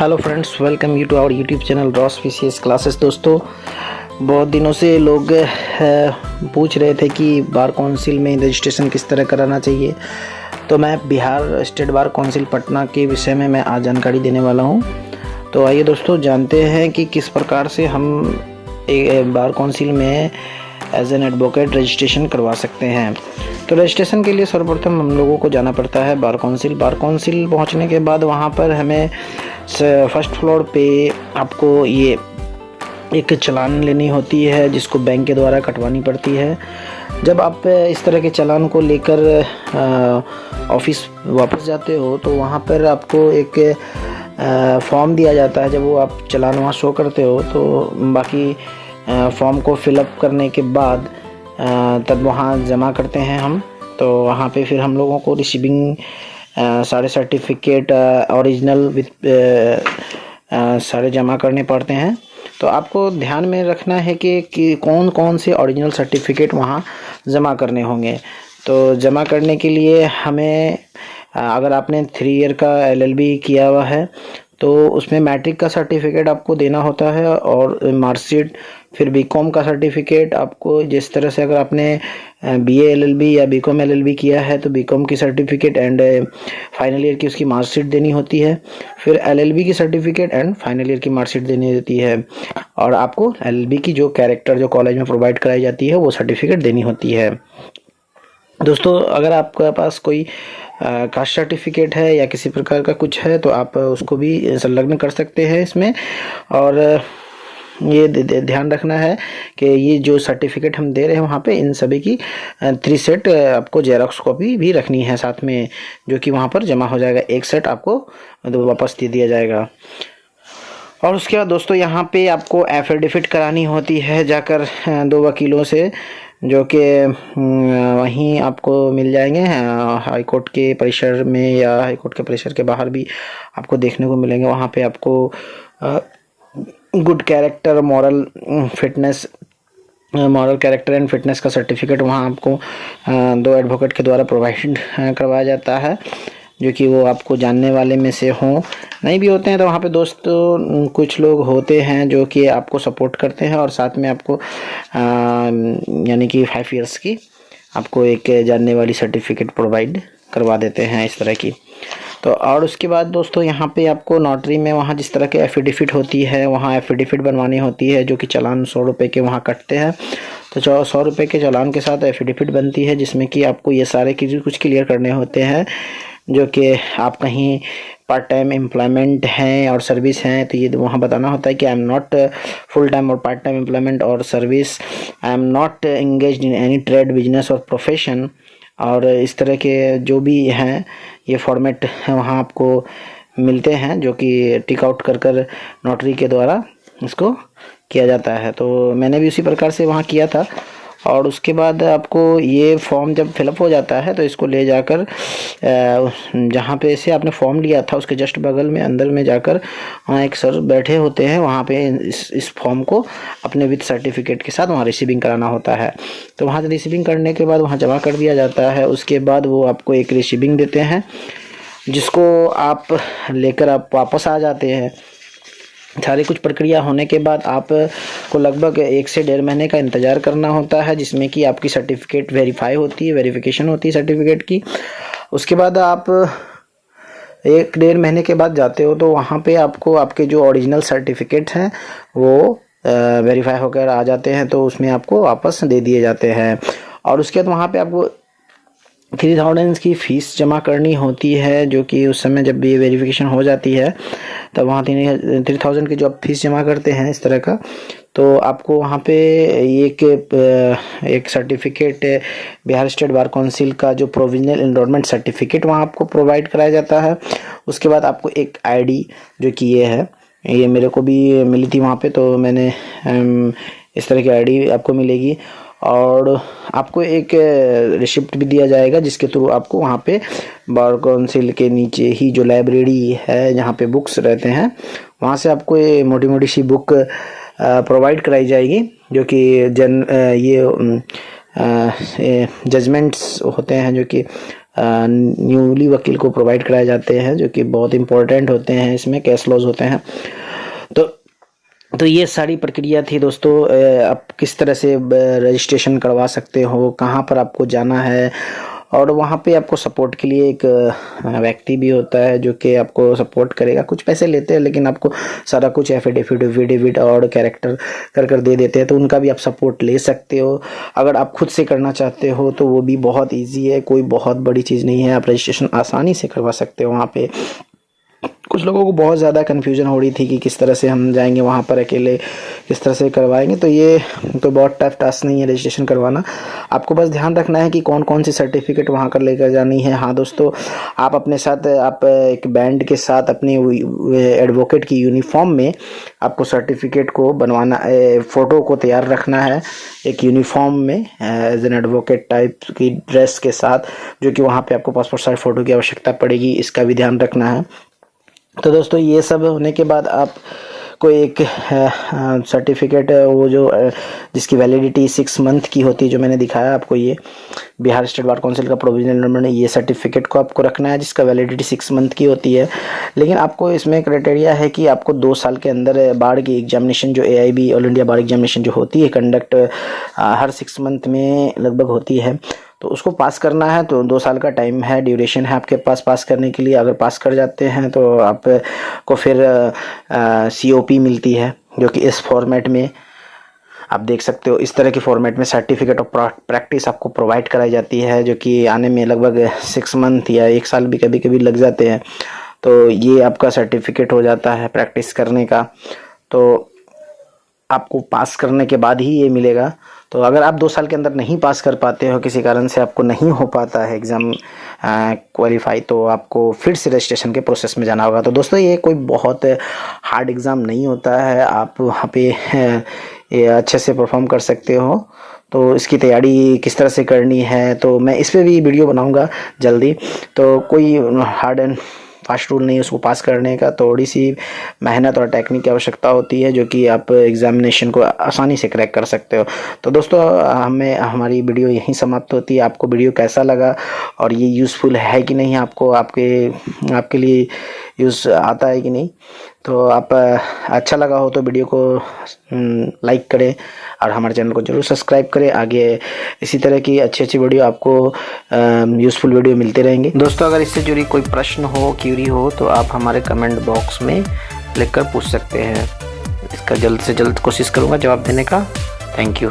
Hello friends, welcome you to our YouTube channel Ross PCS classes. दोस्तों, बहुत दिनों से लोग पूछ रहे थे कि बार काउंसिल में रजिस्ट्रेशन किस तरह कराना चाहिए। तो मैं Bihar state bar council Patna के विषय में मैं आज जानकारी देने वाला हूं। तो आइए दोस्तों जानते हैं कि किस प्रकार से हम बार काउंसिल में एज एन एडवोकेट रजिस्ट्रेशन करवा सकते हैं। तो रजिस्ट्रेशन के लिए सर्वप्रथम हम लोगों को जाना पड़ता है बार काउंसिल। बार काउंसिल पहुंचने के बाद वहां पर हमें फर्स्ट फ्लोर पे आपको ये एक चालान लेनी होती है, जिसको बैंक के द्वारा कटवानी पड़ती है। जब आप इस तरह के चालान को लेकर ऑफिस वापस जाते हो तो वहाँ पर आपको एक फॉर्म दिया जाता है। जब वो आप चालान वहाँ शो करते हो तो बाकी फॉर्म को फिलअप करने के बाद तब वहाँ जमा करते हैं हम। तो वहाँ पे फिर हम लोगों को रिसीविंग सारे सर्टिफिकेट ओरिजिनल विथ सारे जमा करने पड़ते हैं। तो आपको ध्यान में रखना है कि कौन कौन से ओरिजिनल सर्टिफिकेट वहाँ जमा करने होंगे। तो जमा करने के लिए हमें अगर आपने 3 ईयर का LLB किया हुआ है तो उसमें मैट्रिक का सर्टिफिकेट आपको देना होता है, और मार्कशीट, फिर बीकॉम का सर्टिफिकेट आपको, जिस तरह से अगर आपने BA LLB या बीकॉम LLB किया है तो बीकॉम की सर्टिफिकेट एंड फाइनल ईयर की उसकी मार्कशीट देनी होती है। फिर LLB की सर्टिफिकेट एंड फाइनल ईयर की मार्कशीट देनी होती है, और आपको LLB की जो कैरेक्टर जो कॉलेज में प्रोवाइड कराई जाती है वो सर्टिफिकेट देनी होती है। दोस्तों, अगर आपके पास कोई कास्ट सर्टिफिकेट है या किसी प्रकार का कुछ है तो आप उसको भी संलग्न कर सकते हैं इसमें। और ये ध्यान रखना है कि ये जो सर्टिफिकेट हम दे रहे हैं वहाँ पे इन सभी की 3 सेट आपको जेरॉक्स कॉपी भी रखनी है साथ में, जो कि वहाँ पर जमा हो जाएगा। 1 सेट आपको वापस दे दिया जाएगा। और उसके बाद दोस्तों यहाँ पे आपको एफिडेविट करानी होती है जाकर 2 वकीलों से, जो कि वहीं आपको मिल जाएंगे हाई कोर्ट के परिसर में या हाई कोर्ट के परिसर के बाहर भी आपको देखने को मिलेंगे। वहाँ पे आपको good character, moral character and fitness का सर्टिफिकेट वहाँ आपको 2 एडवोकेट के द्वारा प्रोवाइड करवाया जाता है, जो कि वो आपको जानने वाले में से हों। नहीं भी होते हैं तो वहाँ पे दोस्तों कुछ लोग होते हैं जो कि आपको सपोर्ट करते हैं, और साथ में आपको यानी कि 5 इयर्स की आपको एक जानने वाली सर्टिफिकेट प्रोवाइड करवा देते हैं इस तरह की। तो और उसके बाद दोस्तों यहाँ पे आपको नोटरी में वहाँ जिस तरह के एफिडेविट होती है वहाँ एफिडेविट बनवानी होती है, जो कि चालान 100 रुपये के वहाँ कटते हैं। तो 100 रुपये के चालान के साथ एफिडेविट बनती है, जिसमें कि आपको ये सारे कुछ क्लियर करने होते हैं, जो कि आप कहीं पार्ट टाइम एम्प्लॉयमेंट हैं और सर्विस हैं तो ये वहाँ बताना होता है कि I am not full time और पार्ट टाइम एम्प्लॉयमेंट और service, I am not engaged in any trade, business और प्रोफेशन। और इस तरह के जो भी हैं ये फॉर्मेट वहाँ आपको मिलते हैं, जो कि टिक आउट कर नोटरी के द्वारा इसको किया जाता है। तो मैंने भी उसी प्रकार से वहाँ किया था। और उसके बाद आपको ये फॉर्म जब फिलअप हो जाता है तो इसको ले जाकर जहाँ पे से आपने फॉर्म लिया था उसके जस्ट बगल में अंदर में जाकर वहाँ एक सर बैठे होते हैं, वहाँ पे इस फॉर्म को अपने विद सर्टिफिकेट के साथ वहाँ रिसीविंग कराना होता है। तो वहाँ रिसीविंग करने के बाद वहाँ जमा कर दिया जाता है। उसके बाद वो आपको एक रिसीविंग देते हैं, जिसको आप लेकर आप वापस आ जाते हैं। सारी कुछ प्रक्रिया होने के बाद आपको लगभग 1 से 1.5 महीने का इंतज़ार करना होता है, जिसमें कि आपकी सर्टिफिकेट वेरिफिकेशन होती है सर्टिफिकेट की। उसके बाद आप 1-1.5 महीने के बाद जाते हो तो वहाँ पे आपको आपके जो ओरिजिनल सर्टिफिकेट हैं वो वेरीफाई होकर आ जाते हैं, तो उसमें आपको वापस दे दिए जाते हैं। और उसके बाद वहाँ पे आपको 3000 की फ़ीस जमा करनी होती है, जो कि उस समय जब ये वेरिफिकेशन हो जाती है तब वहाँ 3000 की जो आप फीस जमा करते हैं इस तरह का, तो आपको वहाँ पे एक certificate Bihar state bar council का जो प्रोविजनल एनरोलमेंट सर्टिफिकेट वहाँ आपको प्रोवाइड कराया जाता है। उसके बाद आपको एक ID, जो कि ये है, ये मेरे को भी मिली थी वहाँ पे, तो मैंने इस तरह की ID आपको मिलेगी। और आपको एक रिसिप्ट भी दिया जाएगा, जिसके थ्रू आपको वहाँ पे बार काउंसिल के नीचे ही जो लाइब्रेरी है जहाँ पे बुक्स रहते हैं वहाँ से आपको ये मोटी सी बुक प्रोवाइड कराई जाएगी, जो कि ये जजमेंट्स होते हैं, जो कि न्यूली वकील को प्रोवाइड कराए जाते हैं, जो कि बहुत इंपॉर्टेंट होते हैं, इसमें कैश लॉज होते हैं। तो ये सारी प्रक्रिया थी दोस्तों। आप किस तरह से रजिस्ट्रेशन करवा सकते हो, कहाँ पर आपको जाना है, और वहाँ पे आपको सपोर्ट के लिए एक व्यक्ति भी होता है जो कि आपको सपोर्ट करेगा। कुछ पैसे लेते हैं लेकिन आपको सारा कुछ एफिडेविट और कैरेक्टर कर दे देते हैं, तो उनका भी आप सपोर्ट ले सकते हो। अगर आप खुद से करना चाहते हो तो वो भी बहुत ईजी है, कोई बहुत बड़ी चीज़ नहीं है, आप रजिस्ट्रेशन आसानी से करवा सकते हो वहाँ पे। कुछ लोगों को बहुत ज़्यादा कन्फ्यूजन हो रही थी कि किस तरह से हम जाएंगे वहाँ पर, अकेले किस तरह से करवाएंगे। तो ये तो बहुत टफ टास्क नहीं है रजिस्ट्रेशन करवाना। आपको बस ध्यान रखना है कि कौन कौन सी सर्टिफिकेट वहाँ कर लेकर जानी है। हाँ दोस्तों, आप अपने साथ आप एक बैंड के साथ अपनी एडवोकेट की यूनिफॉर्म में आपको सर्टिफिकेट को बनवाना, फ़ोटो को तैयार रखना है एक यूनिफॉर्म में एज एन एडवोकेट टाइप की ड्रेस के साथ, जो कि वहाँ पे आपको पासपोर्ट साइज फ़ोटो की आवश्यकता पड़ेगी, इसका भी ध्यान रखना है। तो दोस्तों ये सब होने के बाद आप को एक सर्टिफिकेट, वो जो जिसकी वैलिडिटी 6 मंथ की होती है, जो मैंने दिखाया आपको, ये बिहार स्टेट बार काउंसिल का प्रोविजनल नंबर है, ये सर्टिफिकेट को आपको रखना है जिसका वैलिडिटी 6 मंथ की होती है। लेकिन आपको इसमें क्राइटेरिया है कि आपको 2 साल के अंदर बार की एग्जामिनेशन, जो AIB ऑल इंडिया बार एग्जामिनेशन जो होती है कंडक्ट हर 6 मंथ में लगभग होती है, तो उसको पास करना है। तो 2 साल का टाइम है, ड्यूरेशन है आपके पास पास करने के लिए। अगर पास कर जाते हैं तो आपको फिर COP मिलती है, जो कि इस फॉर्मेट में आप देख सकते हो। इस तरह के फॉर्मेट में सर्टिफिकेट ऑफ प्रैक्टिस आपको प्रोवाइड कराई जाती है, जो कि आने में लगभग 6 मंथ या 1 साल भी कभी कभी लग जाते हैं। तो ये आपका सर्टिफिकेट हो जाता है प्रैक्टिस करने का। तो आपको पास करने के बाद ही ये मिलेगा। तो अगर आप 2 साल के अंदर नहीं पास कर पाते हो, किसी कारण से आपको नहीं हो पाता है एग्ज़ाम क्वालिफाई, तो आपको फिर से रजिस्ट्रेशन के प्रोसेस में जाना होगा। तो दोस्तों ये कोई बहुत हार्ड एग्ज़ाम नहीं होता है, आप वहाँ पे ये अच्छे से परफॉर्म कर सकते हो। तो इसकी तैयारी किस तरह से करनी है, तो मैं इस पर भी वीडियो बनाऊँगा जल्दी। तो कोई हार्ड एंड फास्ट रूल नहीं है उसको पास करने का, थोड़ी सी मेहनत और टेक्निक की आवश्यकता होती है, जो कि आप एग्जामिनेशन को आसानी से क्रैक कर सकते हो। तो दोस्तों हमारी वीडियो यहीं समाप्त होती है। आपको वीडियो कैसा लगा और ये यूज़फुल है कि नहीं, आपको आपके लिए यूज़ आता है कि नहीं, तो आप अच्छा लगा हो तो वीडियो को लाइक करें और हमारे चैनल को जरूर सब्सक्राइब करें। आगे इसी तरह की अच्छी वीडियो आपको यूज़फुल वीडियो मिलते रहेंगे। दोस्तों अगर इससे जुड़ी कोई प्रश्न हो, क्यूरी हो, तो आप हमारे कमेंट बॉक्स में लिखकर पूछ सकते हैं। इसका जल्द से जल्द कोशिश करूँगा जवाब देने का। Thank you.